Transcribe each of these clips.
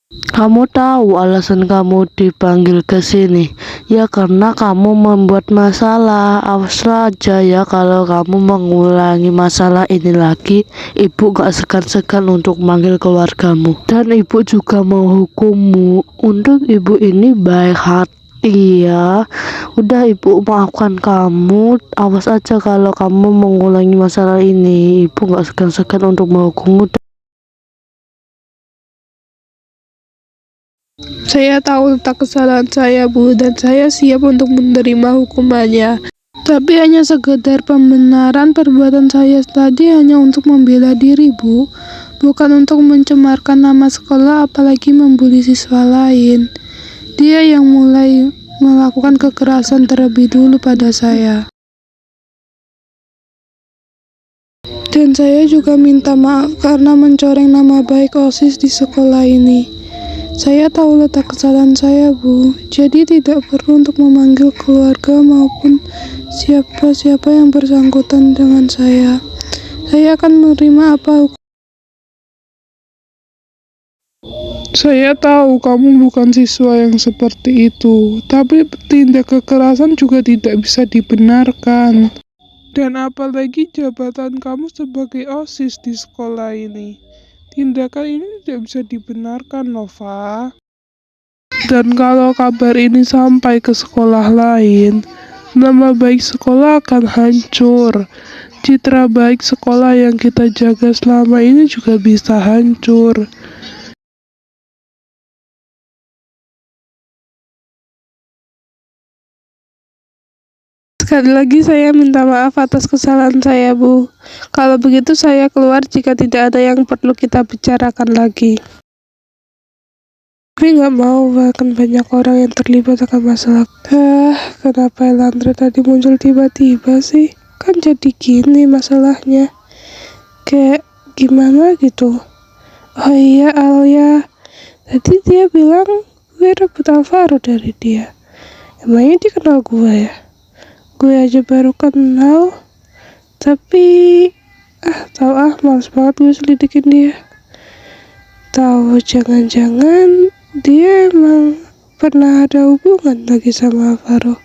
Kamu tahu alasan kamu dipanggil ke sini? Ya karena kamu membuat masalah. Awas aja ya kalau kamu mengulangi masalah ini lagi. Ibu gak segan-segan untuk manggil keluargamu. Dan ibu juga menghukummu. Untuk ibu ini baik hati ya. Udah ibu maafkan kamu. Awas aja kalau kamu mengulangi masalah ini. Ibu gak segan-segan untuk menghukummu. Saya tahu tentang kesalahan saya, Bu, dan saya siap untuk menerima hukumannya. Tapi hanya sekedar pembenaran perbuatan saya tadi hanya untuk membela diri, Bu. Bukan untuk mencemarkan nama sekolah apalagi membuli siswa lain. Dia yang mulai melakukan kekerasan terlebih dulu pada saya. Dan saya juga minta maaf karena mencoreng nama baik OSIS di sekolah ini. Saya tahu letak kesalahan saya, Bu. Jadi tidak perlu untuk memanggil keluarga maupun siapa-siapa yang bersangkutan dengan saya. Saya akan menerima apa hukum. Saya tahu kamu bukan siswa yang seperti itu, tapi tindak kekerasan juga tidak bisa dibenarkan. Dan apalagi jabatan kamu sebagai OSIS di sekolah ini. Tindakan ini tidak bisa dibenarkan, Nova. Dan kalau kabar ini sampai ke sekolah lain, nama baik sekolah akan hancur. Citra baik sekolah yang kita jaga selama ini juga bisa hancur. Sekali lagi saya minta maaf atas kesalahan saya, Bu. Kalau begitu saya keluar jika tidak ada yang perlu kita bicarakan lagi. Tapi nggak mau bahkan banyak orang yang terlibat akan masalah. Kenapa Elandra tadi muncul tiba-tiba sih? Kan jadi gini masalahnya. Kayak gimana gitu. Oh iya, Alia. Tadi dia bilang gue rebut Alvaro dari dia. Emangnya dia kenal gue ya? Gue aja baru kenal. Tapi males banget gue selidikin dia. Tahu jangan-jangan dia emang pernah ada hubungan lagi sama Alvaro.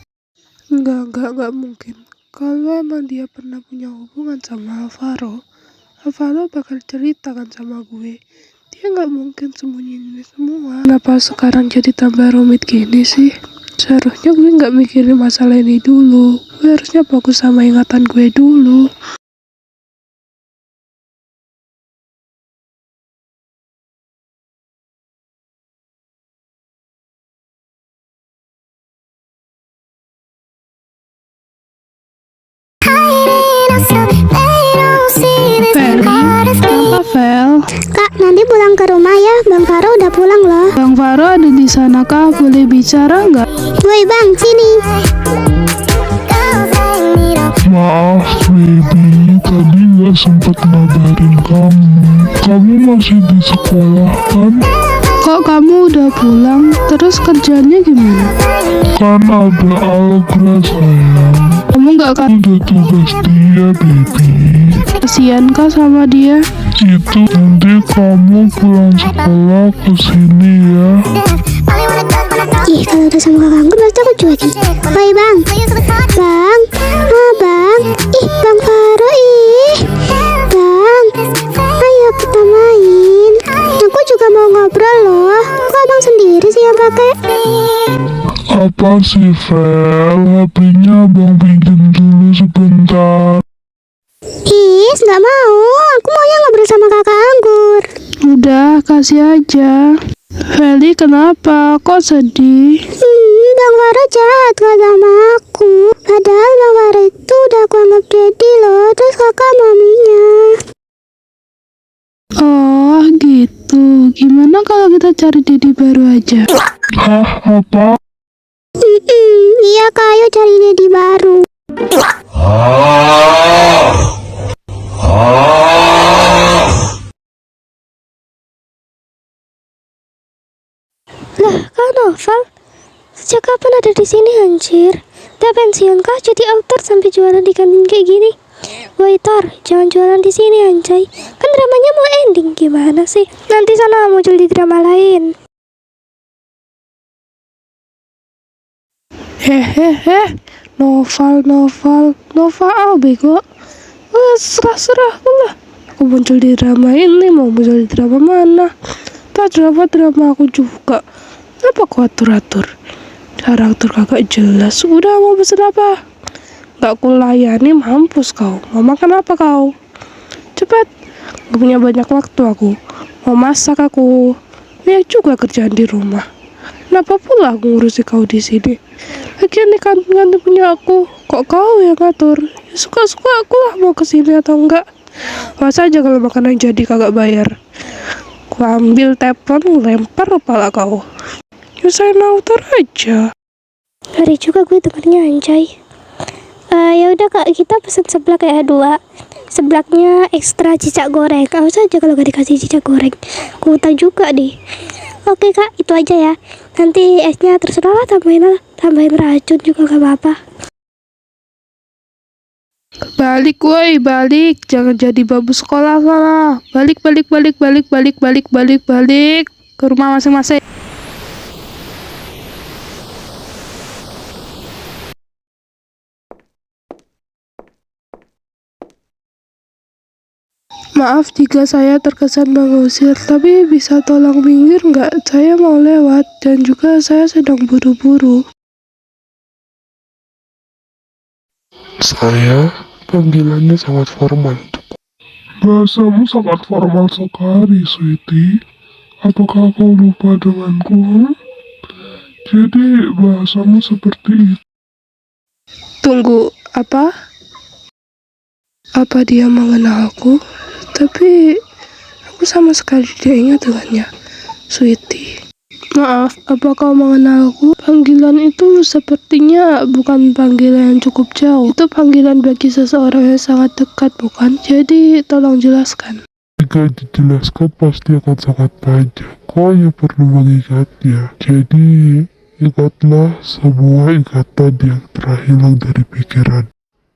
Enggak mungkin. Kalau emang dia pernah punya hubungan sama Alvaro bakal cerita kan sama gue. Dia nggak mungkin sembunyiin ini semua. Kenapa sekarang jadi tambah rumit gini sih? Seharusnya gue nggak mikirin masalah ini dulu. Gue harusnya fokus sama ingatan gue dulu. Vel, Kak, nanti pulang ke rumah ya. Bang Faro udah pulang loh. Bang Faro ada di sana kah? Boleh bicara nggak? Woi Bang, sini. Maaf baby, tadi nggak sempat ngabarin kamu. Kamu masih di sekolah kan? Kok kamu udah pulang? Terus kerjanya gimana? Kan ada Algra sayang. Kamu nggak Udah tugas dia baby. kasihan kah sama dia? Itu nanti kamu pulang sekolah kesini ya. Ih, kalau udah sama kakak anggur pasti aku cuekin. Woi Bang. Bang. Oh Bang. Ih, Bang Faro ih. Bang. Ayo kita main. Aku juga mau ngobrol loh. Kok Abang sendiri sih yang pakai? Apa sih Vel? HP-nya abang pinjam dulu sebentar. Ih, nggak mau. Aku maunya ngobrol sama kakak anggur. Udah, kasih aja. Feli kenapa? Kok sedih? Bang Faro jahat gak sama aku. Padahal Bang Faro itu udah aku anggap daddy loh. Terus kakak maminya. Oh gitu. Gimana kalau kita cari daddy baru aja? Hah? Apa? Iya kak, ayo cari daddy baru. Lah, Kak Noval, sejak kapan ada di sini anjir? Udah pensiun kah jadi author sampai jualan di kantin kayak gini? Woi Tor, jangan jualan di sini anjay. Kan dramanya mau ending, gimana sih? Nanti sana muncul di drama lain. Hehehe, Noval bego. Serah lah. Aku muncul di drama ini, mau muncul di drama mana? Tak drama aku juga. Kenapa aku atur-atur? Karakter kagak jelas. Udah mau pesen apa? Gak kulayani, mampus kau. Mau makan apa kau? Cepat. Gak punya banyak waktu aku. Mau masak aku. Banyak juga kerjaan di rumah. Kenapa pula aku ngurusi kau di sini? Lagian di kantin punya aku. Kok kau yang ngatur? Ya, suka-suka aku lah mau kesini atau enggak. Masa aja kalau makanan jadi kagak bayar. Ku ambil teflon, lempar kepala kau. Ya saya nautar aja. Hari juga gue dengernya anjay. Ya udah kak, kita pesen seblak ya 2. Seblaknya ekstra cicak goreng. Awas aja kalau gak dikasih cicak goreng. Ku utang juga nih. Oke kak, itu aja ya. Nanti esnya terserah lah, tambahin racun juga gak apa-apa. Balik woi, balik. Jangan jadi babu sekolah sana. Balik ke rumah masing-masing. Maaf jika saya terkesan mengusir, tapi bisa tolong minggir nggak? Saya mau lewat dan juga saya sedang buru-buru. Saya panggilannya sangat formal. Bahasamu sangat formal sekali, sweetie. Apakah kau lupa denganku? Jadi bahasamu seperti itu. Tunggu, apa? Apa dia mengenalku? Tapi aku sama sekali tidak ingat dengannya, sweetie. Maaf, apa kau mengenalku? Panggilan itu sepertinya bukan panggilan yang cukup jauh. Itu panggilan bagi seseorang yang sangat dekat, bukan? Jadi tolong jelaskan. Jika dijelaskan pasti akan sangat panjang. Kau hanya perlu mengikatnya. Jadi ikatlah sebuah ikatan yang terhilang dari pikiran.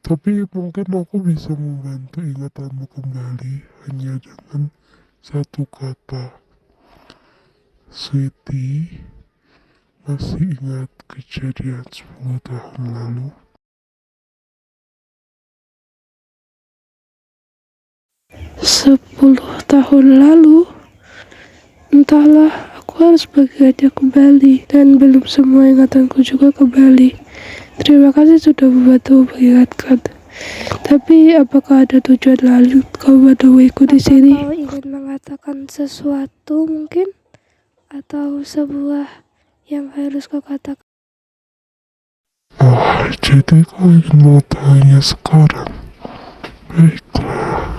Tapi mungkin aku bisa membantu ingatanmu kembali hanya dengan satu kata. Sweetie, masih ingat kejadian 10 tahun lalu? 10 tahun lalu? Entahlah, aku harus mengingatnya kembali. Dan belum semua ingatanku juga kembali. Terima kasih sudah membantu mengingatkan. Tapi apakah ada tujuan lain kau menemuiku di sini? Kau ingin mengatakan sesuatu mungkin? Atau sebuah yang harus kau katakan? Jadi kau ingin mengetahuinya sekarang?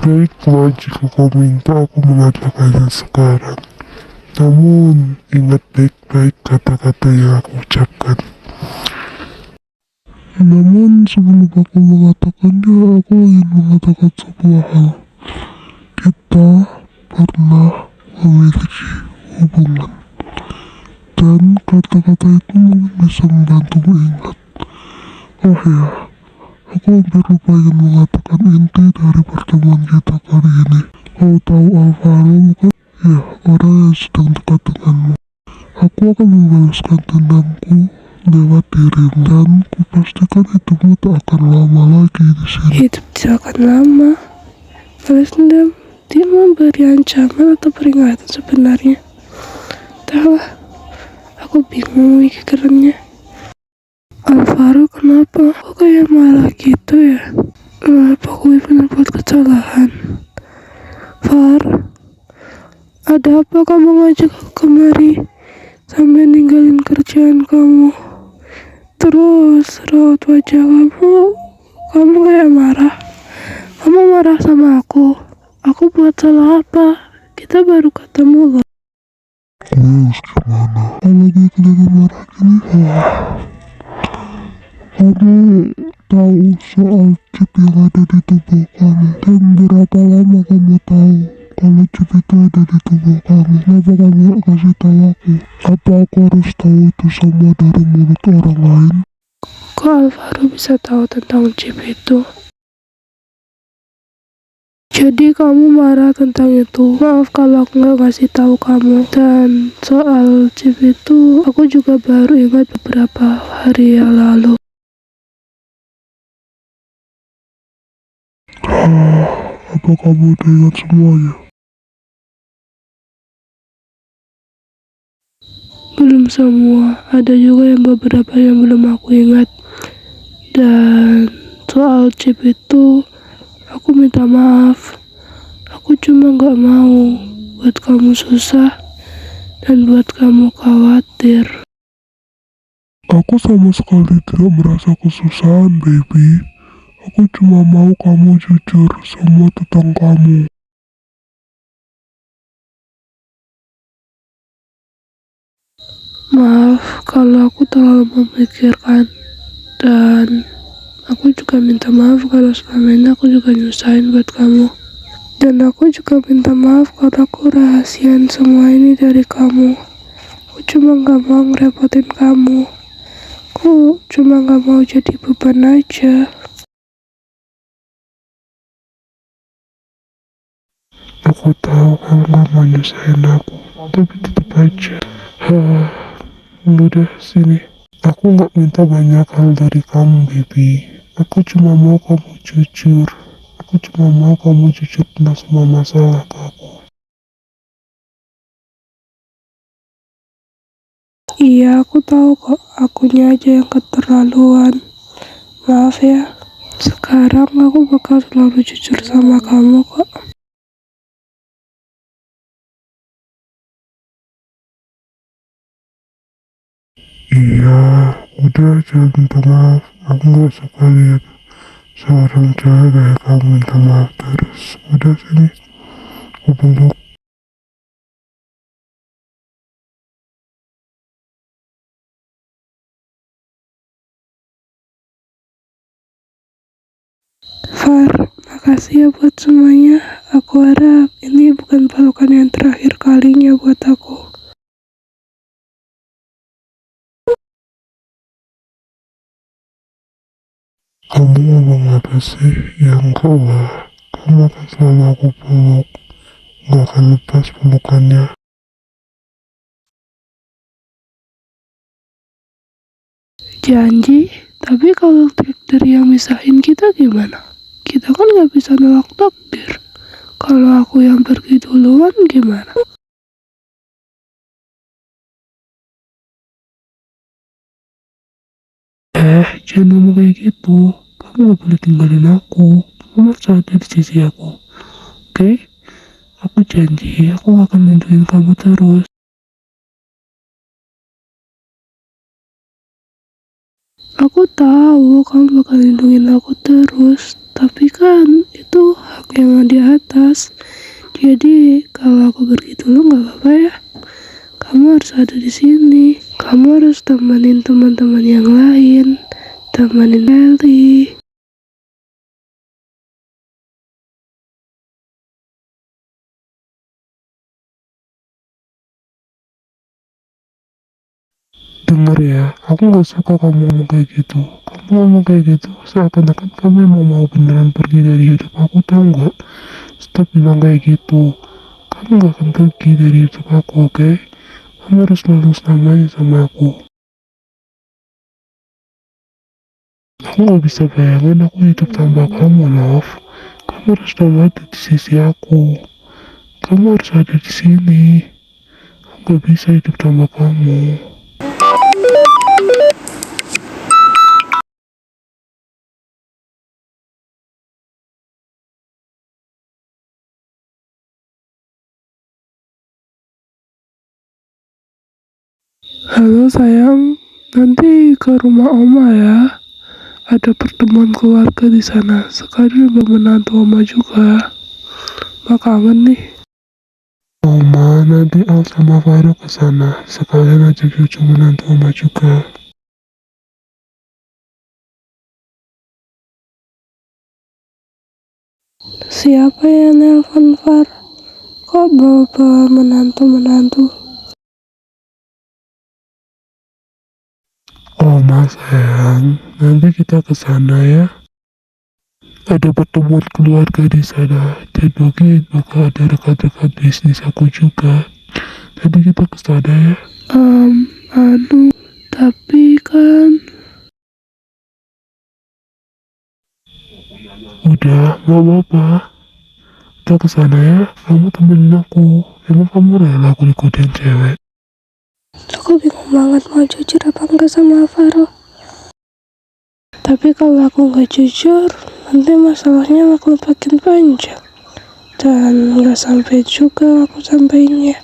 Baiklah jika kau minta aku mengatakannya sekarang. Namun ingat baik-baik kata-kata yang aku ucapkan. Namun sebelum aku mengatakannya, aku ingin mengatakan sebuah hal. Kita pernah memiliki hubungan. Dan kata-kata itu mungkin bisa membantumu ingat. Oh ya, aku hampir lupa ingin mengatakan inti dari pertemuan kita kali ini. Kau tahu Alvaro bukan? Ya, orang yang sedang dekat denganmu. Aku akan membalaskan dendamku lewat dirimu dan kupastikan hidupmu tak akan lama lagi di sini. Hidup tidak akan lama. Balas dendam, dia memberi ancaman atau peringatan sebenarnya. Entahlah, aku bingung mikirannya. Alvaro kenapa? Kok kayak marah gitu ya? Apa gue benar buat kesalahan? Far, ada apa kamu ngajak aku kemari sampai ninggalin kerjaan kamu? Terus raut wajah kamu kayak marah. Kamu marah sama aku. Aku buat salah apa? Kita baru ketemu loh. Terus gimana? Kalau dia kelihatan marah gini, kamu tahu soal chip yang ada di tubuh kamu? Dan berapa lama kamu tahu kalau chip itu ada di tubuh kamu? Kenapa kamu gak kasih tahu aku? Apa aku harus tahu itu semua dari mulut orang lain? Kok Alvaro bisa tahu tentang chip itu? Jadi kamu marah tentang itu. Maaf kalau aku nggak ngasih tahu kamu. Dan soal chip itu, aku juga baru ingat beberapa hari yang lalu. Apa kamu udah ingat semuanya? Belum semua, ada juga yang beberapa yang belum aku ingat. Dan soal chip itu, aku minta maaf. Aku cuma nggak mau buat kamu susah dan buat kamu khawatir. Aku sama sekali tidak merasa kesusahan, baby. Aku cuma mau kamu jujur semua tentang kamu. Maaf kalau aku terlalu memikirkan, dan aku juga minta maaf kalau selama ini aku juga nyusahin buat kamu. Dan aku juga minta maaf kalau aku rahasiain semua ini dari kamu. Aku cuma gak mau ngerepotin kamu. Aku cuma gak mau jadi beban aja. Aku tahu kamu gak mau nyusahin aku, tapi tetap aja. Udah sini. Aku gak minta banyak hal dari kamu, baby. Aku cuma mau kamu jujur. Aku cuma mau kamu jujur tentang semua masalah ke aku. Iya, aku tahu kok. Akunya aja yang keterlaluan. Maaf ya. Sekarang aku bakal selalu jujur sama kamu kok. Iya, udah jangan minta maaf. Aku gak suka lihat seorang cewek kayak kamu minta maaf terus. Udah sini, aku peluk. Far, makasih ya buat semuanya. Aku harap ini bukan pelukan yang terakhir kalinya buat aku. Kamu ngomong apa sih? Ya enggak lah. Kamu akan selalu aku peluk. Gak akan lepas pelukannya. Janji, tapi kalau takdir yang misahin kita gimana? Kita kan gak bisa nolak takdir. Kalau aku yang pergi duluan gimana? Jangan ngomong kayak gitu. Kamu gak boleh tinggalin aku. Kamu harus ada di sisi aku. Oke? Aku janji, aku akan lindungin kamu terus. Aku tahu kamu bakal lindungin aku terus, tapi kan itu hak yang di atas. Jadi kalau aku pergi dulu nggak apa-apa ya. Kamu harus ada di sini. Kamu harus temenin teman-teman yang lain, temenin Melly. Dengar ya, aku gak suka kamu ngomong kayak gitu. Kamu ngomong kayak gitu, seakan-akan kamu emang mau beneran pergi dari hidup aku, tau gak? Stop bilang kayak gitu. Kamu gak akan pergi dari hidup aku, oke? Kamu harus selalu selamanya sama aku. Aku gak bisa bayangin aku hidup tanpa kamu, love. Kamu harus selalu ada di sisi aku. Kamu harus ada di sini. Aku gak bisa hidup tanpa kamu. Halo sayang, nanti ke rumah Oma ya. Ada pertemuan keluarga di sana. Sekalian menantu Oma juga. Ma kangen nih. Oma, nanti Al sama Farouk ke sana. Sekalian ajak cucu menantu Oma juga. Siapa yang nelpon Far? Kok bawa menantu-menantu? Oma sayang, nanti kita ke sana ya. ada pertemuan keluarga di sana, dan mungkin bakal ada rekan-rekan bisnis aku juga. Nanti kita ke sana ya. Aduh, tapi kan Udah, gak apa-apa. Kita ke sana ya. Kamu temenin aku. Emang kamu rela aku ikutin cewek? aku bingung banget mau jujur apa enggak sama Alvaro. Tapi kalau aku nggak jujur, nanti masalahnya bakal makin panjang. Dan nggak sampai juga aku sampainya.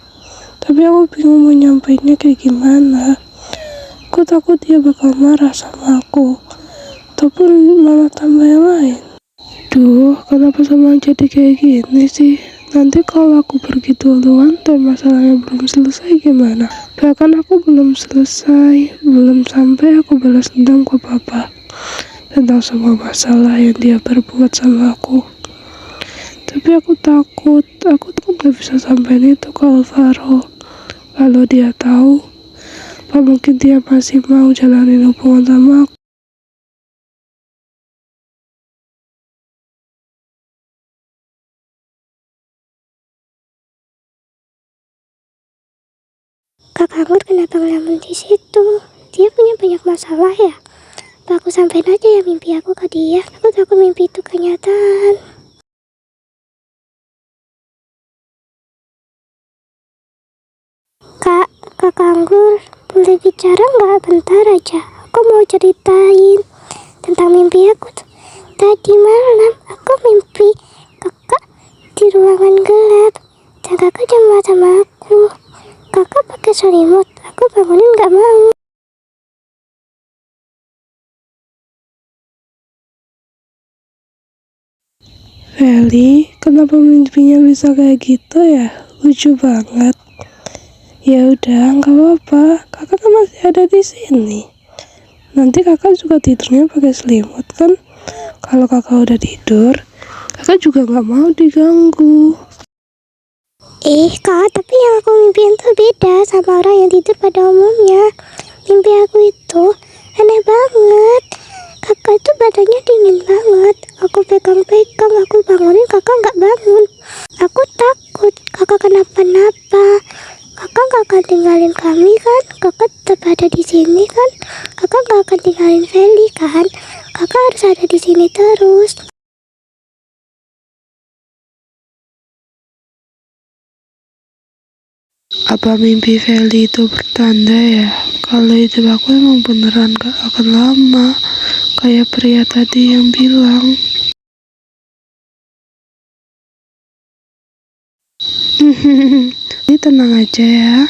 Tapi aku bingung mau nyampainya kayak gimana. Aku takut dia bakal marah sama aku. Ataupun malah tambah yang lain. Duh, kenapa sama jadi kayak gini sih? Nanti kalau aku pergi duluan dan masalahnya belum selesai gimana? Bahkan aku belum selesai, belum sampai aku balas dendam ke papa tentang semua masalah yang dia perbuat sama aku. Tapi aku takut gak bisa sampein itu ke Alvaro. Kalau dia tahu, apa mungkin dia masih mau jalanin hubungan sama aku? Kak Anggur kenapa ngelamun di situ? Dia punya banyak masalah ya? Apa aku sampein aja ya mimpi aku ke dia? Aku takut mimpi itu kenyataan. Kak Anggur, boleh bicara nggak bentar aja? Aku mau ceritain tentang mimpi aku tuh. Tadi malam aku mimpi kakak di ruangan gelap dan kakak cuma sama aku. Kakak pakai selimut, aku bangunin nggak mau. Feli, kenapa mimpinya bisa kayak gitu ya? Lucu banget. Ya udah, nggak apa-apa. Kakak kan masih ada di sini. Nanti kakak juga tidurnya pakai selimut kan? Kalau kakak udah tidur, kakak juga nggak mau diganggu. Kak, tapi yang aku mimpiin tuh beda sama orang yang tidur pada umumnya. Mimpi aku itu aneh banget. Kakak itu badannya dingin banget. Aku pegang-pegang, aku bangunin, kakak nggak bangun. Aku takut kakak kenapa-napa. Kakak nggak akan tinggalin kami kan? Kakak tetap ada di sini kan? Kakak nggak akan tinggalin Feli kan? Kakak harus ada di sini terus. Apa mimpi Feli itu bertanda ya? Kalau hidup aku emang beneran gak akan lama, kayak pria tadi yang bilang. Ini tenang aja ya,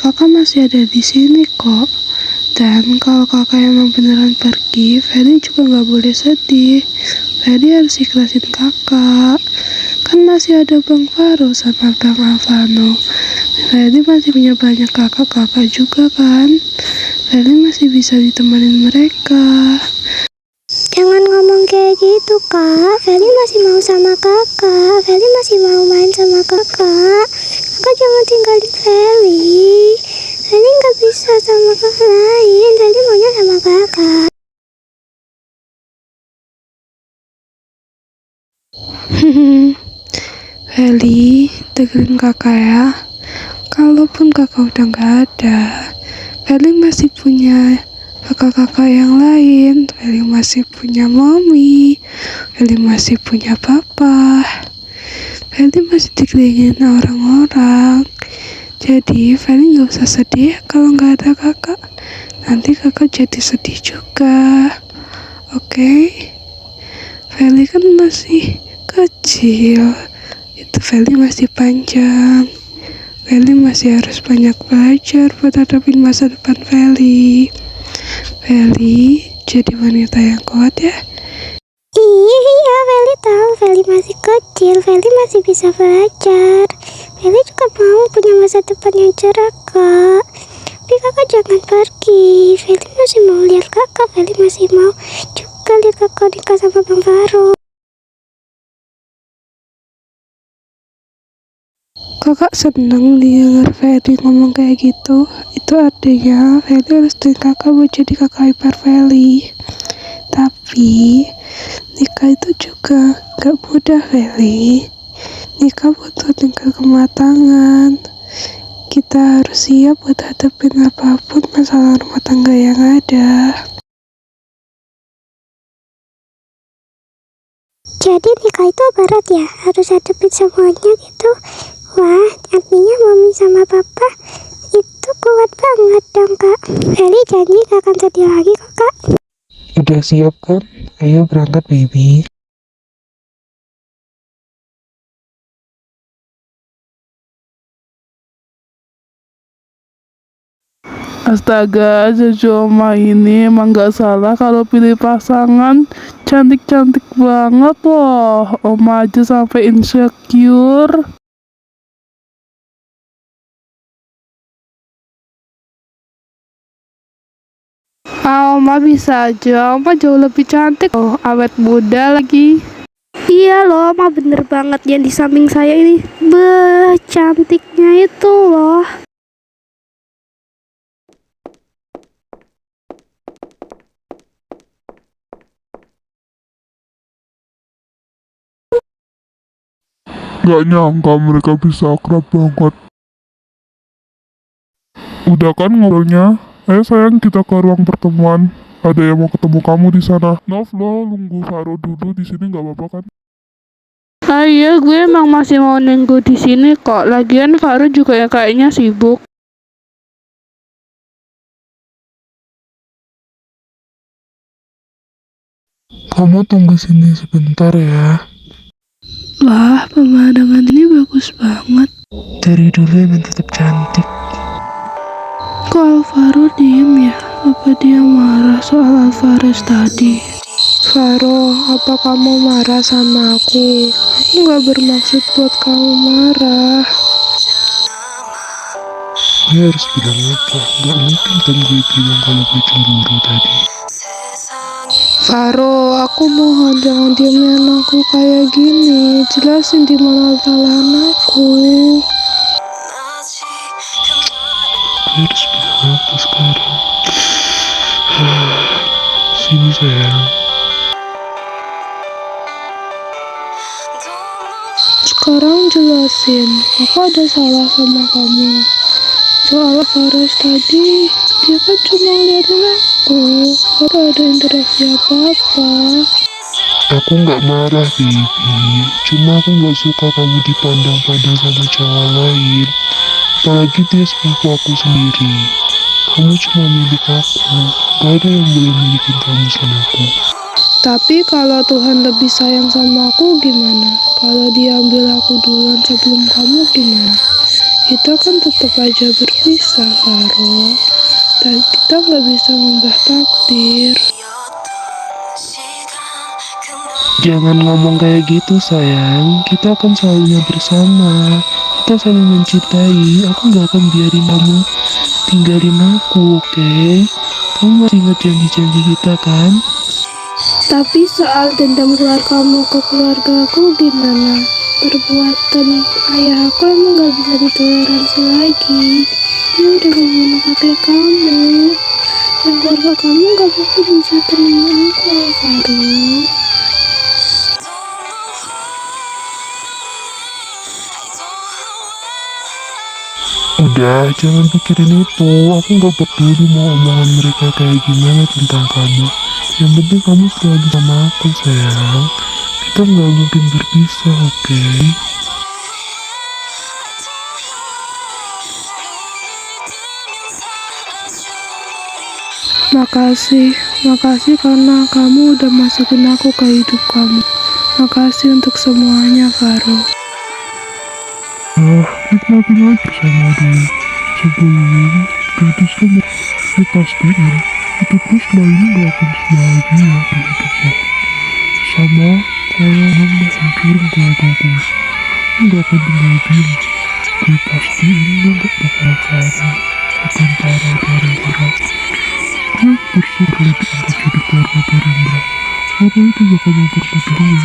kakak masih ada di sini kok. Dan kalau kakak emang beneran pergi, Feli juga nggak boleh sedih. Feli harus ikhlasin kakak. Kan masih ada Bang Faro sama Bang Alvano. Feli masih punya banyak kakak-kakak juga kan. Feli masih bisa ditemenin mereka. Jangan ngomong kayak gitu kak. Feli masih mau sama kakak. Feli masih mau main sama kakak. Kakak jangan tinggalin Feli. Feli nggak bisa sama kakak lain. Feli maunya sama kakak. Feli, dengerin kakak ya. Kalaupun kakak udah gak ada, Feli masih punya kakak-kakak yang lain. Feli masih punya mami. Feli masih punya papa. Feli masih dikelilingin orang-orang. Jadi Feli gak usah sedih kalau gak ada kakak. Nanti kakak jadi sedih juga. Oke? Feli kan masih kecil. Itu Feli masih panjang. Feli masih harus banyak belajar buat hadapin masa depan Feli. Feli jadi wanita yang kuat ya. Iya, Feli tahu. Feli masih kecil. Feli masih bisa belajar. Feli juga mau punya masa depan yang cerah kak. Tapi kakak jangan pergi. Feli masih mau lihat kakak. Feli masih mau juga lihat kakak nikah sama Bang Faro. Kakak seneng denger Feli ngomong kayak gitu. Itu artinya Feli harus dengan kakak buat jadi kakak ipar Feli. Tapi nikah itu juga gak mudah, Feli. Nikah butuh tingkat kematangan. Kita harus siap buat hadapin apapun masalah rumah tangga yang ada. Jadi nikah itu berat ya, harus hadapin semuanya gitu. Wah, artinya mami sama papa itu kuat banget dong kak. Feli janji gak akan sedih lagi kok kak. Udah siap kan? Ayo berangkat baby. Astaga, Jojo Oma ini emang gak salah kalau pilih pasangan cantik-cantik banget loh. Oma aja sampai insecure. Oma bisa aja, Oma jauh lebih cantik loh, awet muda lagi. Iya loh, Oma bener banget yang di samping saya ini. Cantiknya itu loh. Gak nyangka mereka bisa akrab banget. Udah kan ngobrolnya? Ayo sayang, kita ke ruang pertemuan. Ada yang mau ketemu kamu di sana. Nov, lo nunggu Faro dulu di sini nggak apa-apa kan? Iya, gue emang masih mau nunggu di sini kok. Lagian Faru juga ya kayaknya sibuk. Kamu tunggu sini sebentar ya. Wah, pemandangan ini bagus banget. Dari dulu emang tetap cantik. Kok Alvaro diem ya? Apa dia marah soal Alvarez tadi? Faro, apa kamu marah sama aku? Aku gak bermaksud buat kamu marah. Gue harus bilang apa? Gak mungkin kan gue bilang kalau gue cemburu tadi. Faro, aku mohon jangan diemin aku kayak gini. Jelasin di mana kesalahan aku. Gue harus bilang apa sekarang? Sini sayang. Sekarang jelasin, aku ada salah sama kamu. Soal Faris tadi, dia kan cuma ngeliatin aku. Gak ada interaksi apa-apa. Aku nggak marah baby. Cuma aku nggak suka kamu dipandang-pandang sama cowok lain. Apalagi dia sepupu aku sendiri. Kamu cuma milik aku. Gak ada yang boleh milikin kamu sama aku. Tapi kalau Tuhan lebih sayang sama aku gimana? Kalau dia ambil aku duluan sebelum kamu gimana? Kita kan tetap aja berpisah, Faro. Dan kita nggak bisa mengubah takdir. Jangan ngomong kayak gitu sayang. Kita akan selalu bersama. Kita saling mencintai. Aku gak akan biarin kamu tinggalin aku, oke? Kamu masih ingat janji-janji kita kan? Tapi soal dendam keluargamu ke keluargaku gimana? Perbuatan ayah aku emang gak bisa ditoleransi lagi. Dia udah membunuh kakek kamu. Dan keluarga kamu gak mungkin bisa terima aku, Alvaro. Udah, jangan pikirin itu. Aku nggak peduli mau omongan mereka kayak gimana tentang kamu. Yang penting kamu selalu sama aku sayang. Kita nggak mungkin berpisah, oke? Makasih karena kamu udah masukin aku ke hidup kamu. Makasih untuk semuanya, Faro. Nikmatin aja sama dia. Sebelum gadis kamu pastiin itu terus lainnya gak akan bahagia di hidupnya. Sama kayak mama hancurin keluarga gue. Gak akan tinggal diem. Gue pastiin gak bakal kalah. Akan parah gara-gara gue bersyukur diangkat jadi keluarga Gerindra. Karena itu bakal mempermudah gue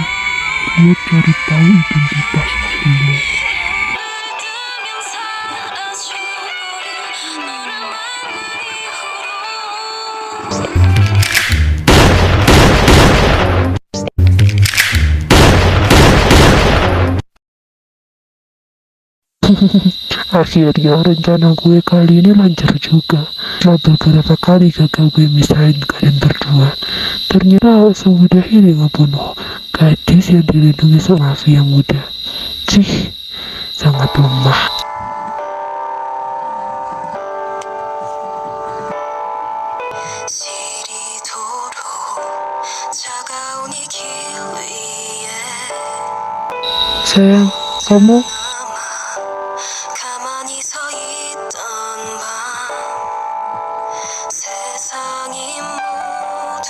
buat cari tahu identitas aslinya. Akhirnya rencana gue kali ini lancar juga. Setelah beberapa kali gagal gue misahin kalian berdua, ternyata semudah ini ngebunuh gadis yang dilindungi sama Avi yang muda. Cih, sangat lemah. Sayang, kamu 가만히 서 있던 밤 세상이 모두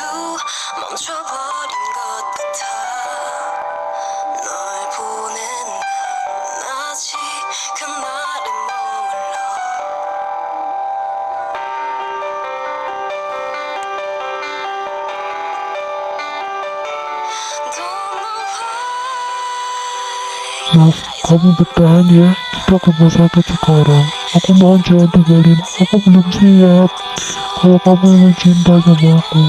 멈춰버린 것 같아 널 보낸 난 아직 그날에 머물러 Maaf, kamu bertahan ya. Kita ke rumah sakit sekarang. Aku mohon jangan tinggalin. Aku belum siap. Kalau kamu ingin cinta sama aku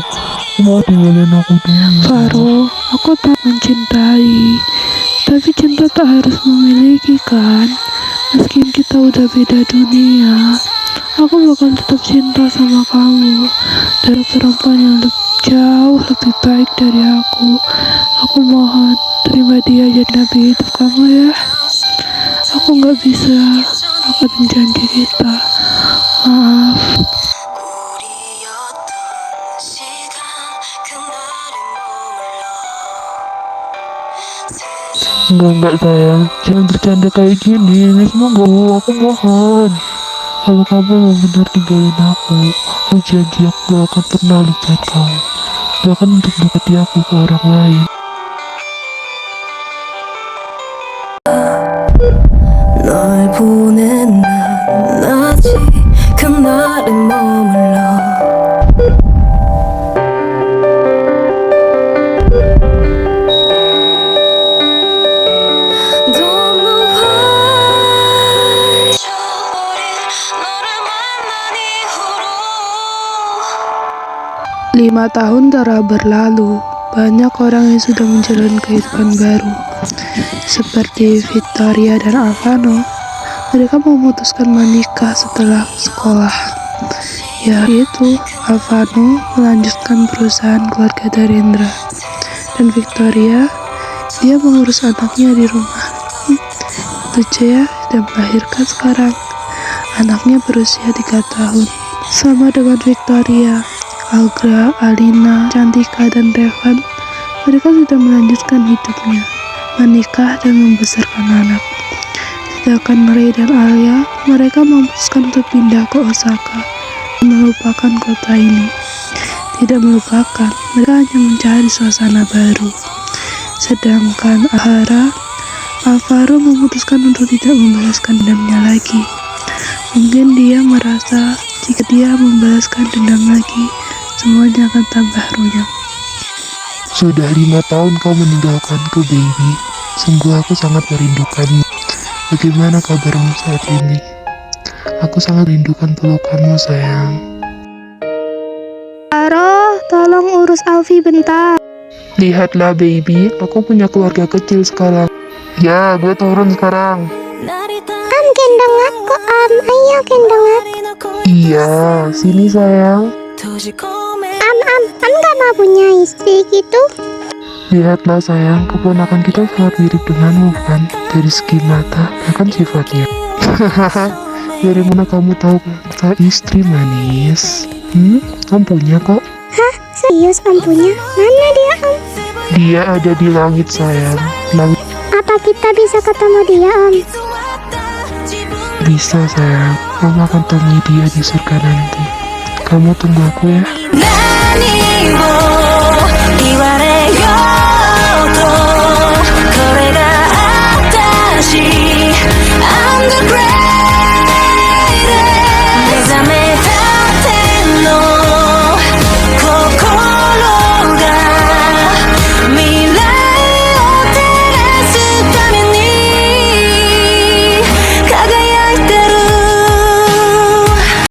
mau tinggalin aku dulu. Faro, aku tak mencintai, tapi cinta tak harus memiliki kan. Meski kita udah beda dunia, aku bakal tetap cinta sama kamu. Dari perempuan yang jauh lebih baik dari aku. Aku mohon terima dia jadi nabi hidup kamu ya. Aku nggak bisa angkatin janji kita. Maaf. 우리였던 시간 그날에 머물러 Enggak sayang, jangan bercanda kayak gini. Ini semua gak mau, aku mohon. Kalau kamu benar tinggalin aku janji aku gak akan pernah lupain kamu. Bahkan untuk dekati aku ke orang lain. 널 보낸 난 아직 그날에 머물러 Don't know why 잊어버린 너를 만난 이후로 5 tahun telah berlalu. Banyak orang yang sudah menjalani kehidupan baru, seperti Victoria dan Alvano. Mereka memutuskan menikah setelah sekolah. Yaitu Alvano melanjutkan perusahaan keluarga Darendra, dan Victoria dia mengurus anaknya di rumah. Lucu ya, dan melahirkan sekarang. Anaknya berusia 3 tahun. Sama dengan Victoria, Algra, Alina, Cantika, dan Revan, mereka sudah melanjutkan hidupnya, menikah dan membesarkan anak. Sedangkan Ray dan Alia, mereka memutuskan untuk pindah ke Osaka dan melupakan kota ini. Tidak melupakan, mereka hanya mencari suasana baru. Sedangkan Alvaro memutuskan untuk tidak membalaskan dendamnya lagi. Mungkin dia merasa jika dia membalaskan dendam lagi, semuanya akan tambah runyam. Sudah 5 tahun kau meninggalkanku, baby. Sungguh aku sangat merindukanmu. Bagaimana kabarmu saat ini? Aku sangat rindukan pelukanmu, sayang. Faro, tolong urus Alfi bentar. Lihatlah, baby. Aku punya keluarga kecil sekarang. Ya, gue turun sekarang. Gendong aku, ayo gendong aku. Iya, sini sayang. Nggak mau punya istri gitu. Lihatlah sayang, keponakan kita sangat mirip denganmu kan? Dari segi mata, bahkan sifatnya. Dari mana kamu tahu kata istri manis? Om punya kok. Hah? Serius om punya? Mana dia om? Dia ada di langit sayang. Langit Apa kita bisa ketemu dia om? bisa sayang. Kamu akan temui dia di surga nanti. Kamu tunggu aku ya. 난 이곳